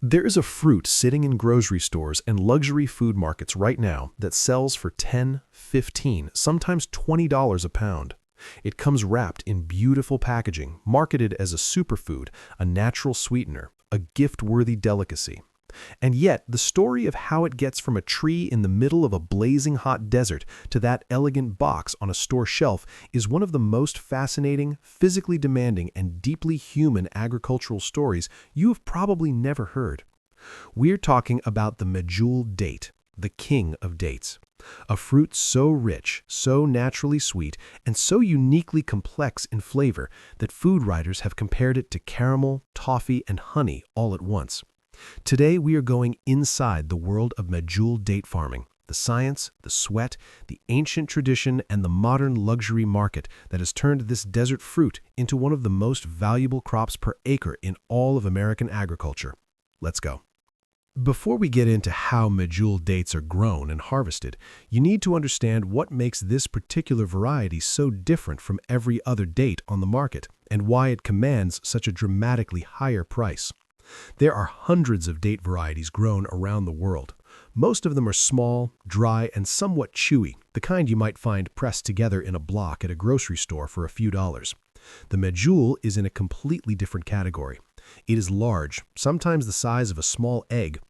There is a fruit sitting in grocery stores and luxury food markets right now that sells for $10, $15, sometimes $20 a pound. It comes wrapped in beautiful packaging, marketed as a superfood, a natural sweetener, a gift-worthy delicacy. And yet, the story of how it gets from a tree in the middle of a blazing hot desert to that elegant box on a store shelf is one of the most fascinating, physically demanding, and deeply human agricultural stories you have probably never heard. We're talking about the Medjool date, the king of dates. A fruit so rich, so naturally sweet, and so uniquely complex in flavor that food writers have compared it to caramel, toffee, and honey all at once. Today, we are going inside the world of Medjool date farming, the science, the sweat, the ancient tradition, and the modern luxury market that has turned this desert fruit into one of the most valuable crops per acre in all of American agriculture. Let's go. Before we get into how Medjool dates are grown and harvested, you need to understand what makes this particular variety so different from every other date on the market and why it commands such a dramatically higher price. There are hundreds of date varieties grown around the world. Most of them are small, dry, and somewhat chewy, the kind you might find pressed together in a block at a grocery store for a few dollars. The Medjool is in a completely different category. It is large, sometimes the size of a small egg.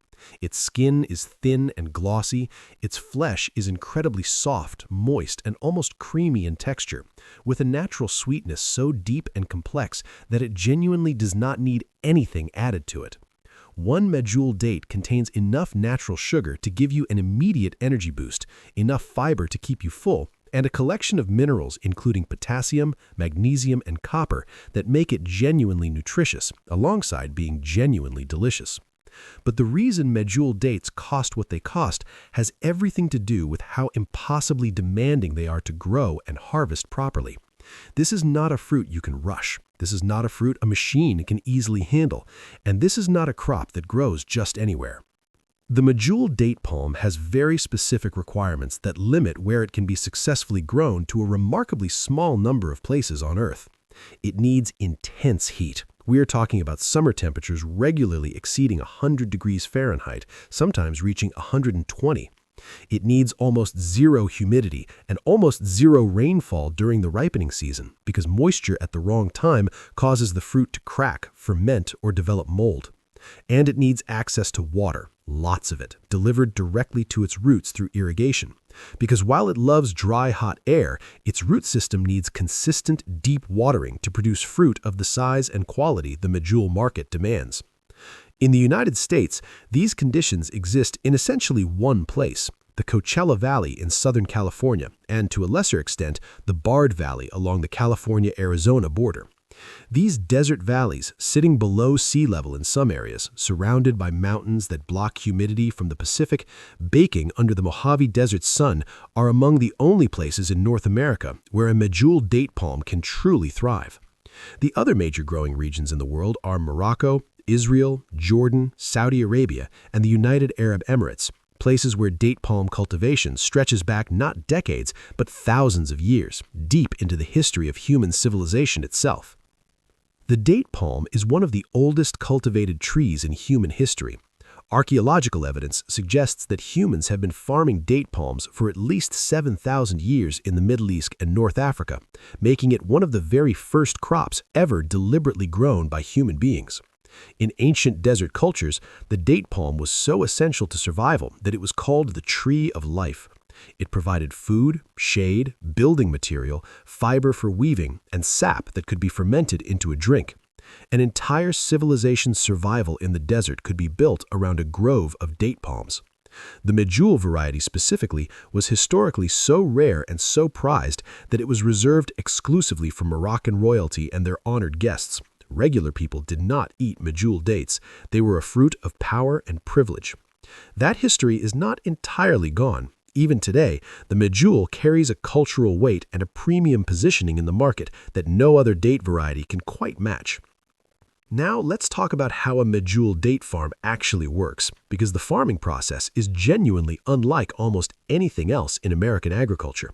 Its skin is thin and glossy. Its flesh is incredibly soft, moist, and almost creamy in texture, with a natural sweetness so deep and complex that it genuinely does not need anything added to it. One Medjool date contains enough natural sugar to give you an immediate energy boost, enough fiber to keep you full, and a collection of minerals including potassium, magnesium, and copper that make it genuinely nutritious, alongside being genuinely delicious. But the reason Medjool dates cost what they cost has everything to do with how impossibly demanding they are to grow and harvest properly. This is not a fruit you can rush. This is not a fruit a machine can easily handle. And this is not a crop that grows just anywhere. The Medjool date palm has very specific requirements that limit where it can be successfully grown to a remarkably small number of places on Earth. It needs intense heat. We are talking about summer temperatures regularly exceeding 100 degrees Fahrenheit, sometimes reaching 120. It needs almost zero humidity and almost zero rainfall during the ripening season because moisture at the wrong time causes the fruit to crack, ferment, or develop mold. And it needs access to water, lots of it, delivered directly to its roots through irrigation. Because while it loves dry, hot air, its root system needs consistent, deep watering to produce fruit of the size and quality the Medjool market demands. In the United States, these conditions exist in essentially one place, the Coachella Valley in Southern California, and to a lesser extent, the Bard Valley along the California-Arizona border. These desert valleys, sitting below sea level in some areas, surrounded by mountains that block humidity from the Pacific, baking under the Mojave Desert sun, are among the only places in North America where a Medjool date palm can truly thrive. The other major growing regions in the world are Morocco, Israel, Jordan, Saudi Arabia, and the United Arab Emirates, places where date palm cultivation stretches back not decades, but thousands of years, deep into the history of human civilization itself. The date palm is one of the oldest cultivated trees in human history. Archaeological evidence suggests that humans have been farming date palms for at least 7,000 years in the Middle East and North Africa, making it one of the very first crops ever deliberately grown by human beings. In ancient desert cultures, the date palm was so essential to survival that it was called the tree of life. It provided food, shade, building material, fiber for weaving, and sap that could be fermented into a drink. An entire civilization's survival in the desert could be built around a grove of date palms. The Medjool variety specifically was historically so rare and so prized that it was reserved exclusively for Moroccan royalty and their honored guests. Regular people did not eat Medjool dates. They were a fruit of power and privilege. That history is not entirely gone. Even today, the Medjool carries a cultural weight and a premium positioning in the market that no other date variety can quite match. Now let's talk about how a Medjool date farm actually works, because the farming process is genuinely unlike almost anything else in American agriculture.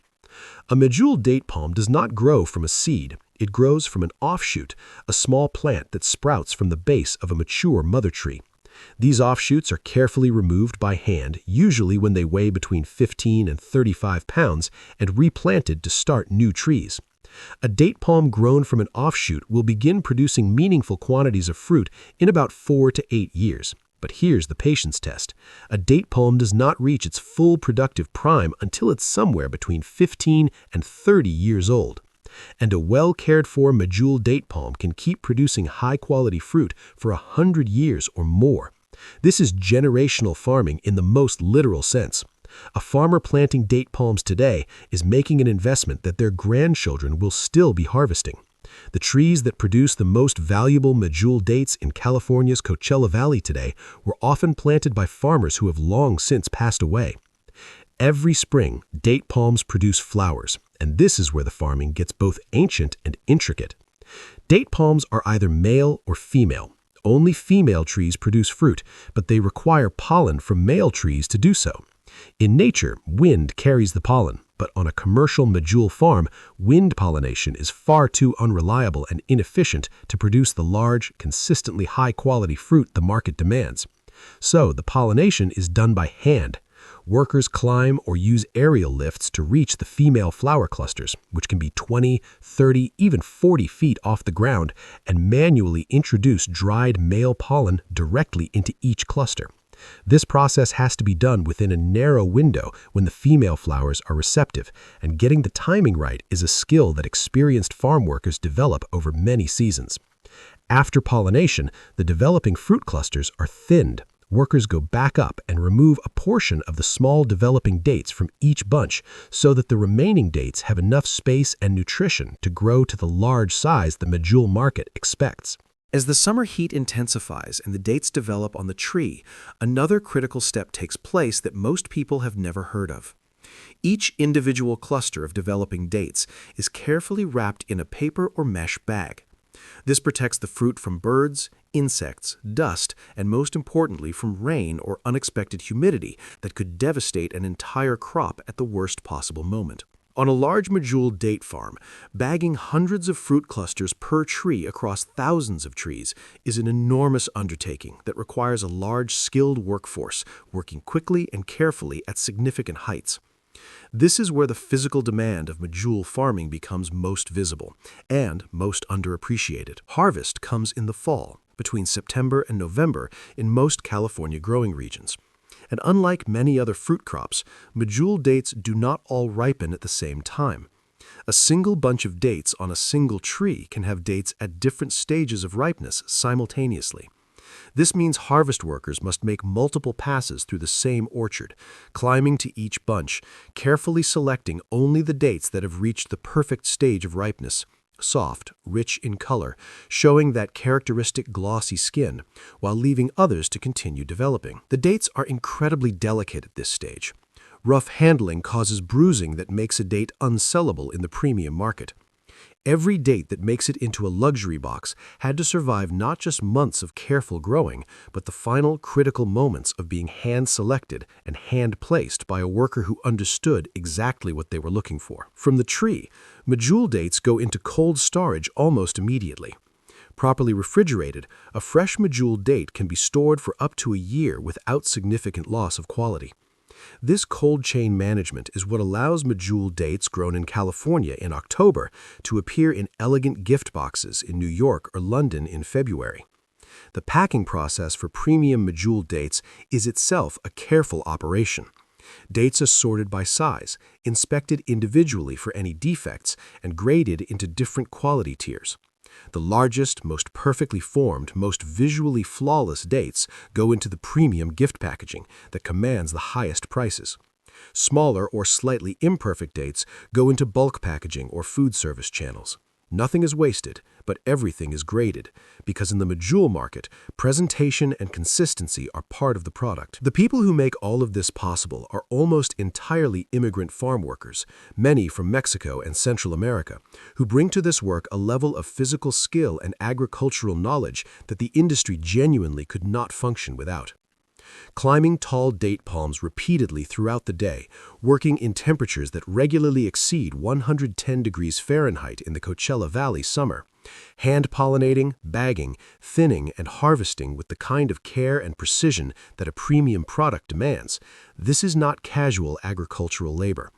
A Medjool date palm does not grow from a seed. It grows from an offshoot, a small plant that sprouts from the base of a mature mother tree. These offshoots are carefully removed by hand, usually when they weigh between 15 and 35 pounds, and replanted to start new trees. A date palm grown from an offshoot will begin producing meaningful quantities of fruit in about 4 to 8 years. But here's the patience test. A date palm does not reach its full productive prime until it's somewhere between 15 and 30 years old. And a well-cared-for Medjool date palm can keep producing high-quality fruit for 100 years or more. This is generational farming in the most literal sense. A farmer planting date palms today is making an investment that their grandchildren will still be harvesting. The trees that produce the most valuable Medjool dates in California's Coachella Valley today were often planted by farmers who have long since passed away. Every spring, date palms produce flowers, and this is where the farming gets both ancient and intricate. Date palms are either male or female. Only female trees produce fruit, but they require pollen from male trees to do so. In nature, wind carries the pollen, but on a commercial Medjool farm, wind pollination is far too unreliable and inefficient to produce the large, consistently high-quality fruit the market demands. So the pollination is done by hand. Workers climb or use aerial lifts to reach the female flower clusters, which can be 20, 30, even 40 feet off the ground, and manually introduce dried male pollen directly into each cluster. This process has to be done within a narrow window when the female flowers are receptive, and getting the timing right is a skill that experienced farm workers develop over many seasons. After pollination, the developing fruit clusters are thinned. Workers go back up and remove a portion of the small developing dates from each bunch so that the remaining dates have enough space and nutrition to grow to the large size the Medjool market expects. As the summer heat intensifies and the dates develop on the tree, another critical step takes place that most people have never heard of. Each individual cluster of developing dates is carefully wrapped in a paper or mesh bag. This protects the fruit from birds, insects, dust, and most importantly from rain or unexpected humidity that could devastate an entire crop at the worst possible moment. On a large Medjool date farm, bagging hundreds of fruit clusters per tree across thousands of trees is an enormous undertaking that requires a large, skilled workforce working quickly and carefully at significant heights. This is where the physical demand of Medjool farming becomes most visible and most underappreciated. Harvest comes in the fall, between September and November in most California growing regions. And unlike many other fruit crops, Medjool dates do not all ripen at the same time. A single bunch of dates on a single tree can have dates at different stages of ripeness simultaneously. This means harvest workers must make multiple passes through the same orchard, climbing to each bunch, carefully selecting only the dates that have reached the perfect stage of ripeness, soft, rich in color, showing that characteristic glossy skin, while leaving others to continue developing. The dates are incredibly delicate at this stage. Rough handling causes bruising that makes a date unsellable in the premium market. Every date that makes it into a luxury box had to survive not just months of careful growing, but the final critical moments of being hand-selected and hand-placed by a worker who understood exactly what they were looking for. From the tree, Medjool dates go into cold storage almost immediately. Properly refrigerated, a fresh Medjool date can be stored for up to a year without significant loss of quality. This cold chain management is what allows Medjool dates grown in California in October to appear in elegant gift boxes in New York or London in February. The packing process for premium Medjool dates is itself a careful operation. Dates are sorted by size, inspected individually for any defects, and graded into different quality tiers. The largest, most perfectly formed, most visually flawless dates go into the premium gift packaging that commands the highest prices. Smaller or slightly imperfect dates go into bulk packaging or food service channels. Nothing is wasted, but everything is graded, because in the Medjool market, presentation and consistency are part of the product. The people who make all of this possible are almost entirely immigrant farm workers, many from Mexico and Central America, who bring to this work a level of physical skill and agricultural knowledge that the industry genuinely could not function without. Climbing tall date palms repeatedly throughout the day, working in temperatures that regularly exceed 110 degrees Fahrenheit in the Coachella Valley summer, Hand-pollinating, bagging, thinning, and harvesting with the kind of care and precision that a premium product demands. This is not casual agricultural labor.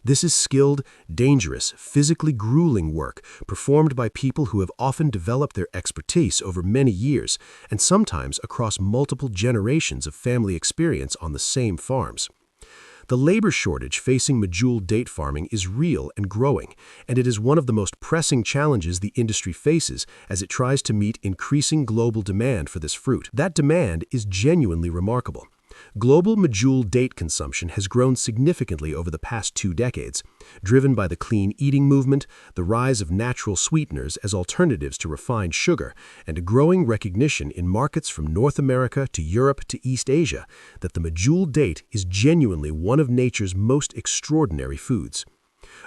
This is skilled, dangerous, physically grueling work performed by people who have often developed their expertise over many years and sometimes across multiple generations of family experience on the same farms. The labor shortage facing Medjool date farming is real and growing, and it is one of the most pressing challenges the industry faces as it tries to meet increasing global demand for this fruit. That demand is genuinely remarkable. Global Medjool date consumption has grown significantly over the past 2 decades, driven by the clean eating movement, the rise of natural sweeteners as alternatives to refined sugar, and a growing recognition in markets from North America to Europe to East Asia that the Medjool date is genuinely one of nature's most extraordinary foods.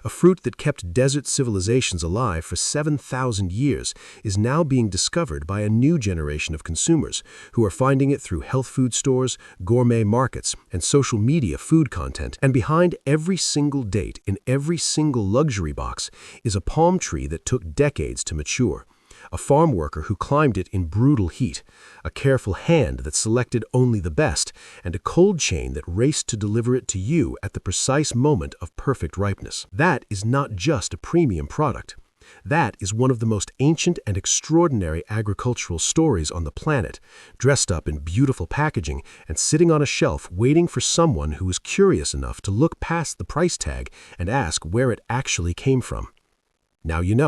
A fruit that kept desert civilizations alive for 7,000 years is now being discovered by a new generation of consumers who are finding it through health food stores, gourmet markets, and social media food content. And behind every single date in every single luxury box is a palm tree that took decades to mature. A farm worker who climbed it in brutal heat, a careful hand that selected only the best, and a cold chain that raced to deliver it to you at the precise moment of perfect ripeness. That is not just a premium product. That is one of the most ancient and extraordinary agricultural stories on the planet, dressed up in beautiful packaging and sitting on a shelf waiting for someone who is curious enough to look past the price tag and ask where it actually came from. Now you know.